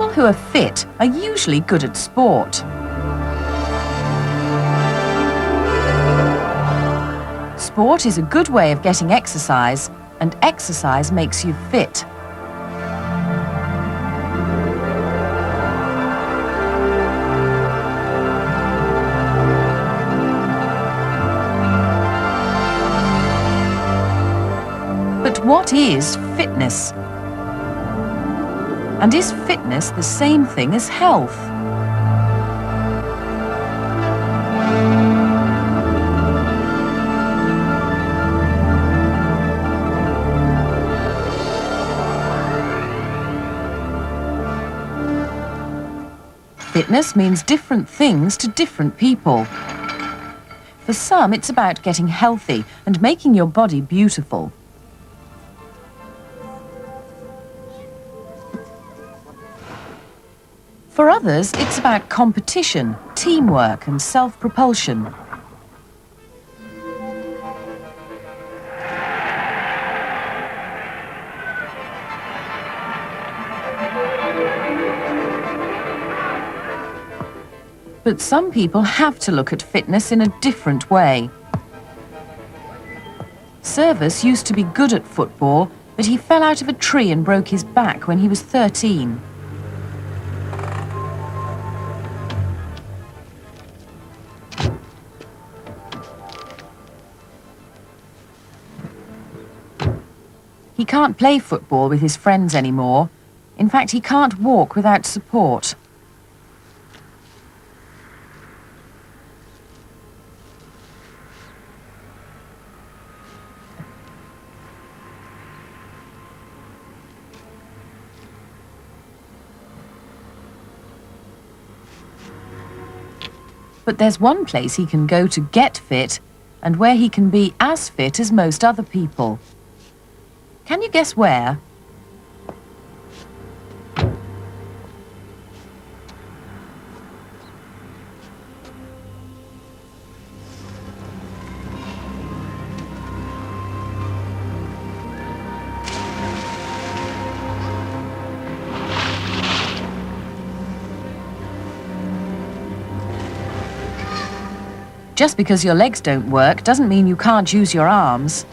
People who are fit are usually good at sport. Sport is a good way of getting exercise, and exercise makes you fit. But what is fitness? And is fitness the same thing as health? Fitness means different things to different people. For some, it's about getting healthy and making your body beautiful. For others, it's about competition, teamwork and self-propulsion. But some people have to look at fitness in a different way. Service used to be good at football, but he fell out of a tree and broke his back when he was 13. He can't play football with his friends anymore. In fact, he can't walk without support. But there's one place he can go to get fit, and where he can be as fit as most other people. Can you guess where? Just because your legs don't work doesn't mean you can't use your arms.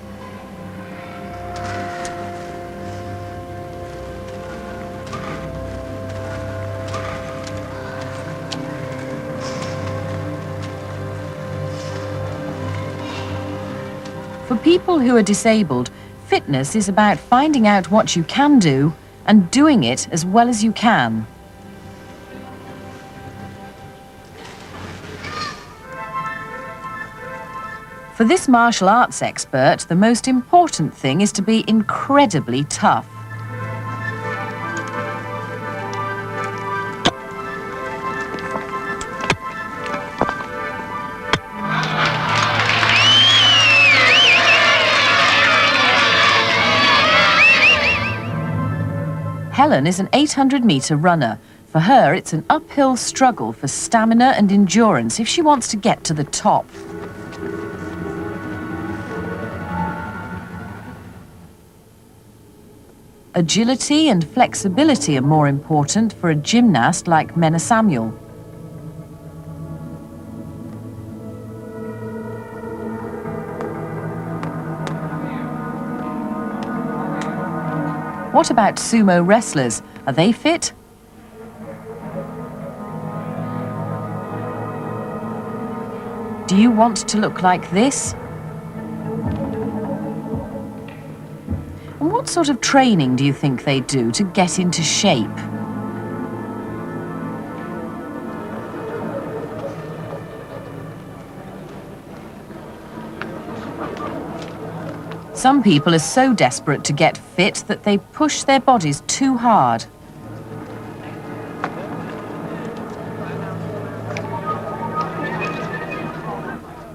For people who are disabled, fitness is about finding out what you can do and doing it as well as you can. For this martial arts expert, the most important thing is to be incredibly tough. Helen is an 800-metre runner. For her, it's an uphill struggle for stamina and endurance if she wants to get to the top. Agility and flexibility are more important for a gymnast like Mena Samuel. What about sumo wrestlers? Are they fit? Do you want to look like this? And what sort of training do you think they do to get into shape? Some people are so desperate to get fit that they push their bodies too hard.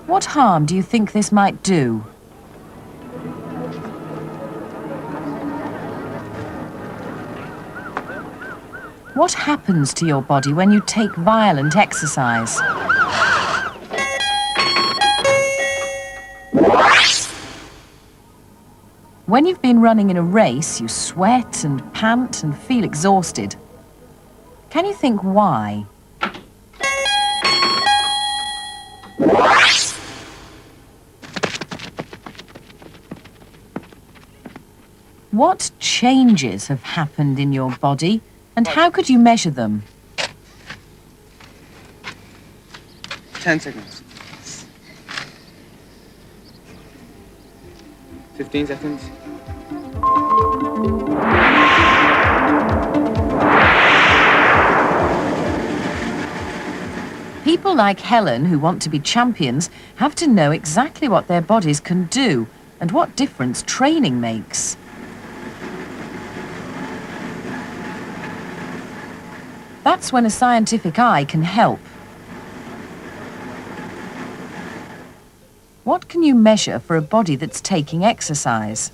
What harm do you think this might do? What happens to your body when you take violent exercise? When you've been running in a race, you sweat and pant and feel exhausted. Can you think why? What changes have happened in your body, and how could you measure them? 10 seconds. 15 seconds. People like Helen, who want to be champions, have to know exactly what their bodies can do and what difference training makes. That's when a scientific eye can help. What can you measure for a body that's taking exercise?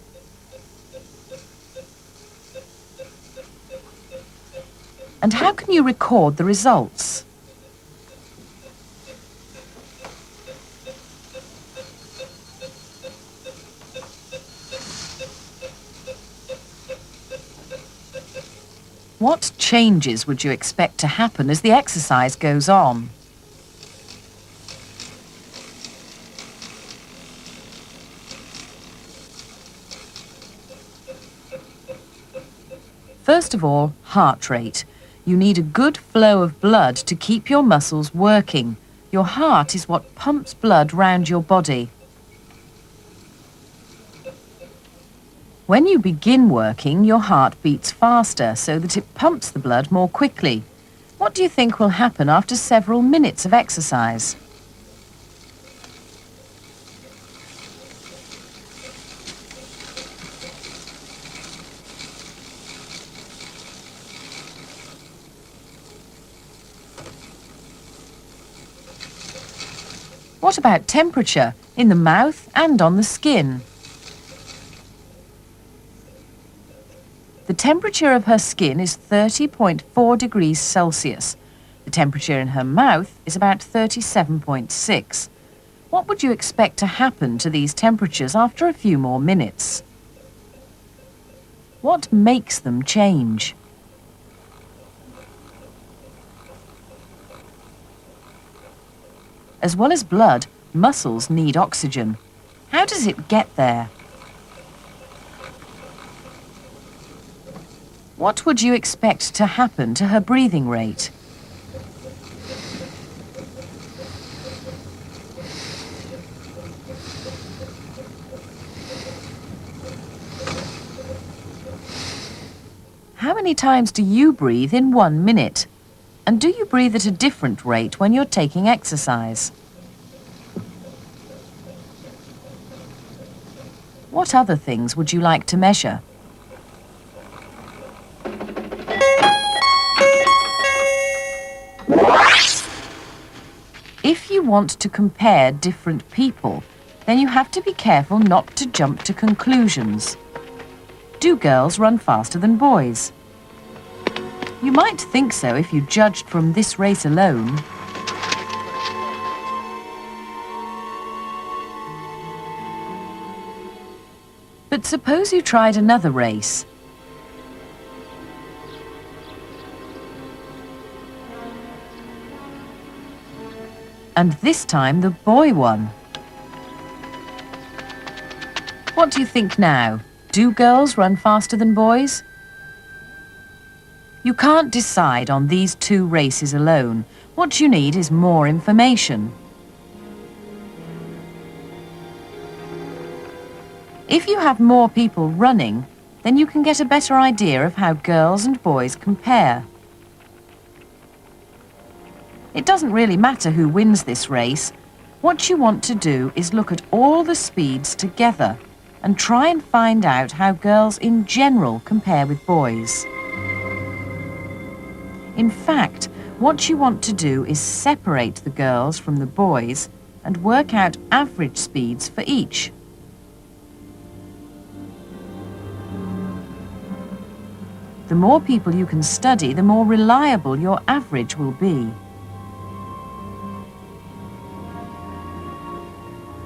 And how can you record the results? What changes would you expect to happen as the exercise goes on? First of all, heart rate. You need a good flow of blood to keep your muscles working. Your heart is what pumps blood round your body. When you begin working, your heart beats faster so that it pumps the blood more quickly. What do you think will happen after several minutes of exercise? What about temperature in the mouth and on the skin? The temperature of her skin is 30.4 degrees Celsius. The temperature in her mouth is about 37.6. What would you expect to happen to these temperatures after a few more minutes? What makes them change? As well as blood, muscles need oxygen. How does it get there? What would you expect to happen to her breathing rate? How many times do you breathe in 1 minute? And do you breathe at a different rate when you're taking exercise? What other things would you like to measure? If you want to compare different people, then you have to be careful not to jump to conclusions. Do girls run faster than boys? You might think so if you judged from this race alone. But suppose you tried another race. And this time the boy won. What do you think now? Do girls run faster than boys? You can't decide on these two races alone. What you need is more information. If you have more people running, then you can get a better idea of how girls and boys compare. It doesn't really matter who wins this race. What you want to do is look at all the speeds together and try and find out how girls in general compare with boys. In fact, what you want to do is separate the girls from the boys and work out average speeds for each. The more people you can study, the more reliable your average will be.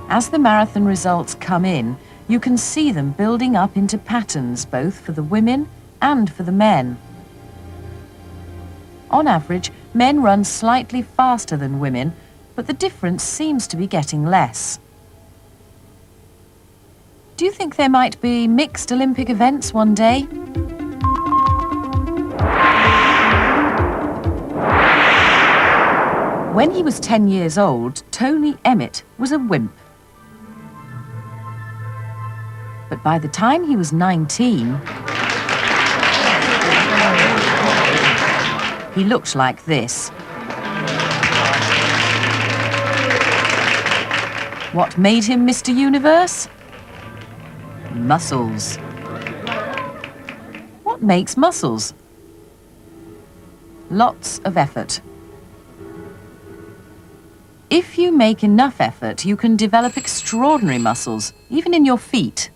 As the marathon results come in, you can see them building up into patterns both for the women and for the men. On average, men run slightly faster than women, but the difference seems to be getting less. Do you think there might be mixed Olympic events one day? When he was 10 years old, Tony Emmett was a wimp. But by the time he was 19, he looked like this. What made him Mr. Universe? Muscles. What makes muscles? Lots of effort. If you make enough effort, you can develop extraordinary muscles, even in your feet.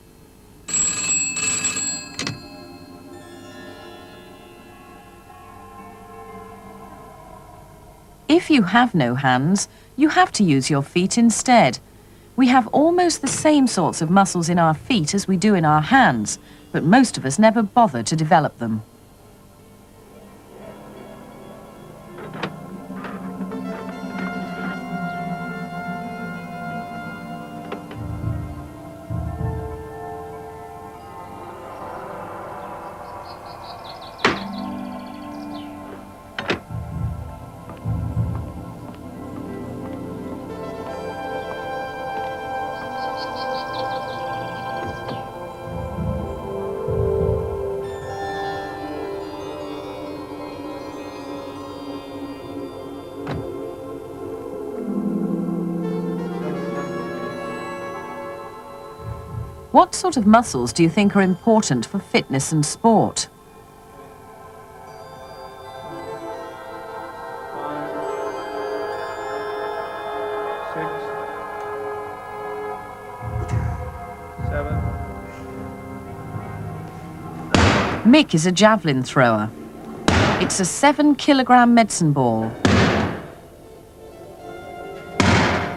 If you have no hands, you have to use your feet instead. We have almost the same sorts of muscles in our feet as we do in our hands, but most of us never bother to develop them. What sort of muscles do you think are important for fitness and sport? Mick is a javelin thrower. It's a 7-kilogram medicine ball.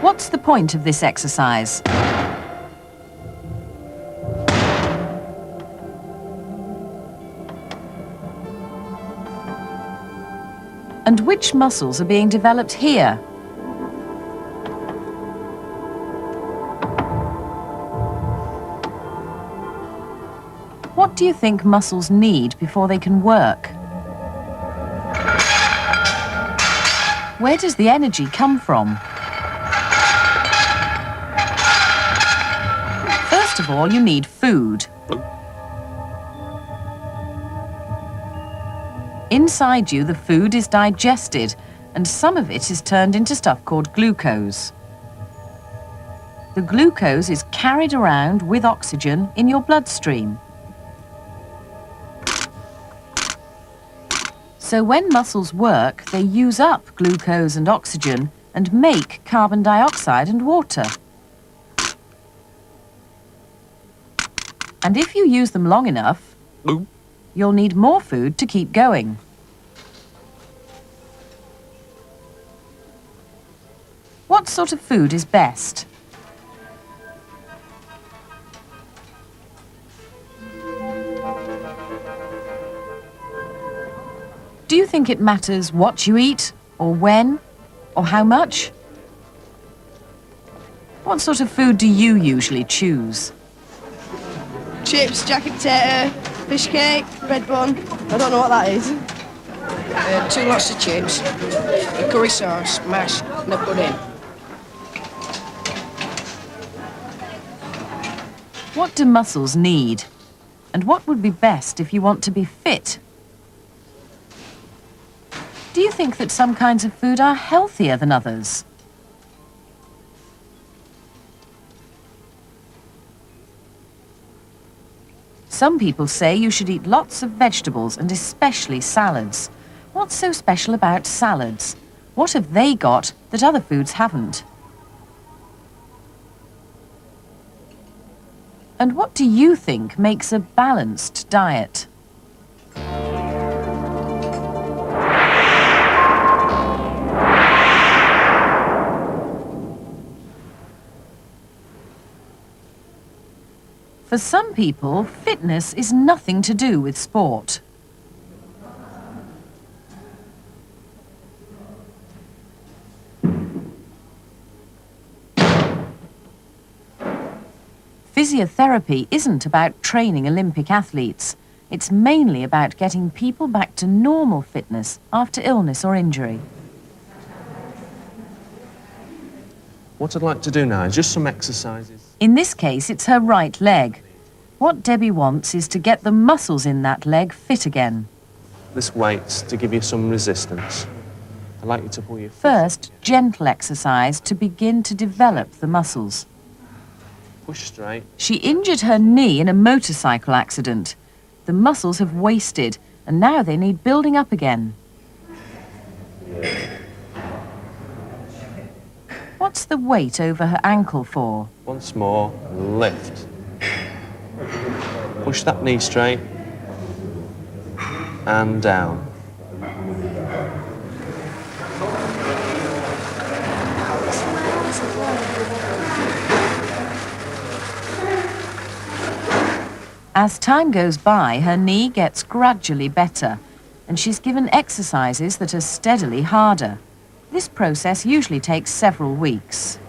What's the point of this exercise? And which muscles are being developed here? What do you think muscles need before they can work? Where does the energy come from? First of all, you need food. Inside you, the food is digested, and some of it is turned into stuff called glucose. The glucose is carried around with oxygen in your bloodstream. So when muscles work, they use up glucose and oxygen and make carbon dioxide and water. And if you use them long enough, you'll need more food to keep going. What sort of food is best? Do you think it matters what you eat, or when, or how much? What sort of food do you usually choose? Chips, jacket potato, fish cake, bread bun. I don't know what that is. 2 lots of chips, a curry sauce, mash, and a pudding. What do muscles need? And what would be best if you want to be fit? Do you think that some kinds of food are healthier than others? Some people say you should eat lots of vegetables and especially salads. What's so special about salads? What have they got that other foods haven't? And what do you think makes a balanced diet? For some people, fitness is nothing to do with sport. Physiotherapy isn't about training Olympic athletes. It's mainly about getting people back to normal fitness after illness or injury. What I'd like to do now is just some exercises. In this case, it's her right leg. What Debbie wants is to get the muscles in that leg fit again. This weight's to give you some resistance. I'd like you to pull your foot. First, gentle exercise to begin to develop the muscles. Push straight. She injured her knee in a motorcycle accident. The muscles have wasted, and now they need building up again. What's the weight over her ankle for? Once more, lift. Push that knee straight. And down. As time goes by, her knee gets gradually better, and she's given exercises that are steadily harder. This process usually takes several weeks.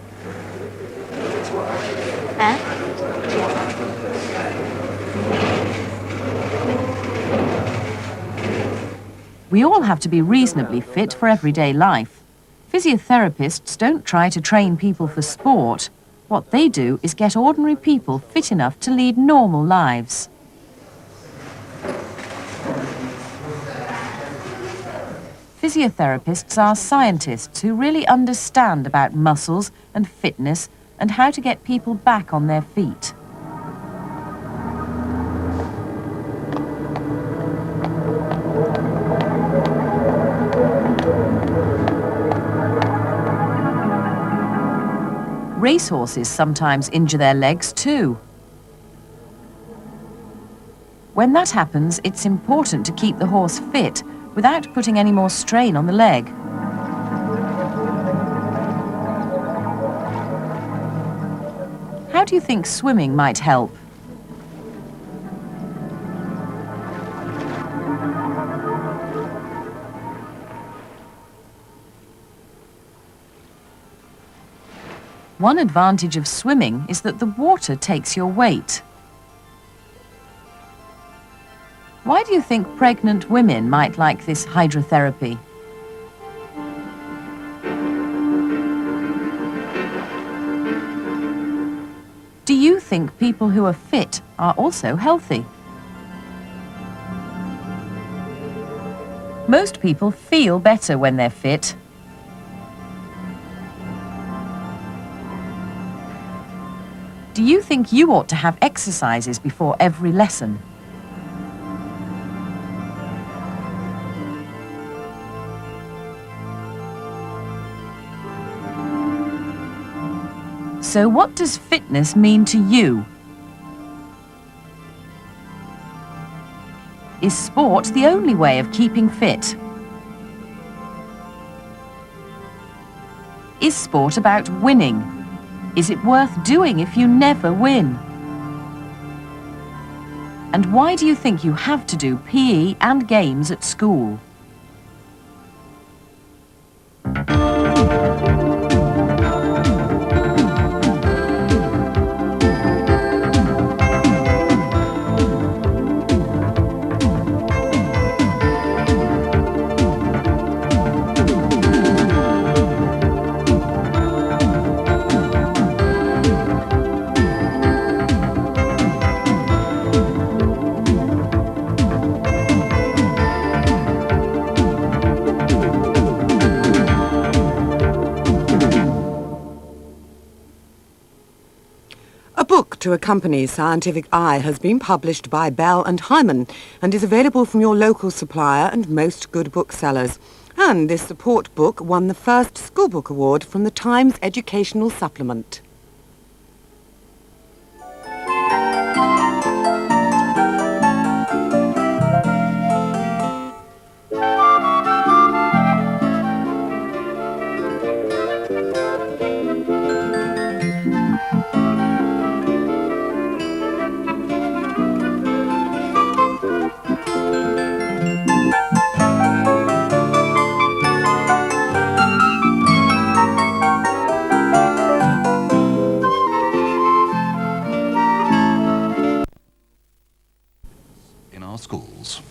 We all have to be reasonably fit for everyday life. Physiotherapists don't try to train people for sport. What they do is get ordinary people fit enough to lead normal lives. Physiotherapists are scientists who really understand about muscles and fitness and how to get people back on their feet. Racehorses sometimes injure their legs too. When that happens, it's important to keep the horse fit without putting any more strain on the leg. How do you think swimming might help? One advantage of swimming is that the water takes your weight. Why do you think pregnant women might like this hydrotherapy? Do you think people who are fit are also healthy? Most people feel better when they're fit. Do you think you ought to have exercises before every lesson? So what does fitness mean to you? Is sport the only way of keeping fit? Is sport about winning? Is it worth doing if you never win? And why do you think you have to do PE and games at school? A book to accompany Scientific Eye has been published by Bell and Hyman and is available from your local supplier and most good booksellers. And this support book won the first Schoolbook Award from the Times Educational Supplement. schools.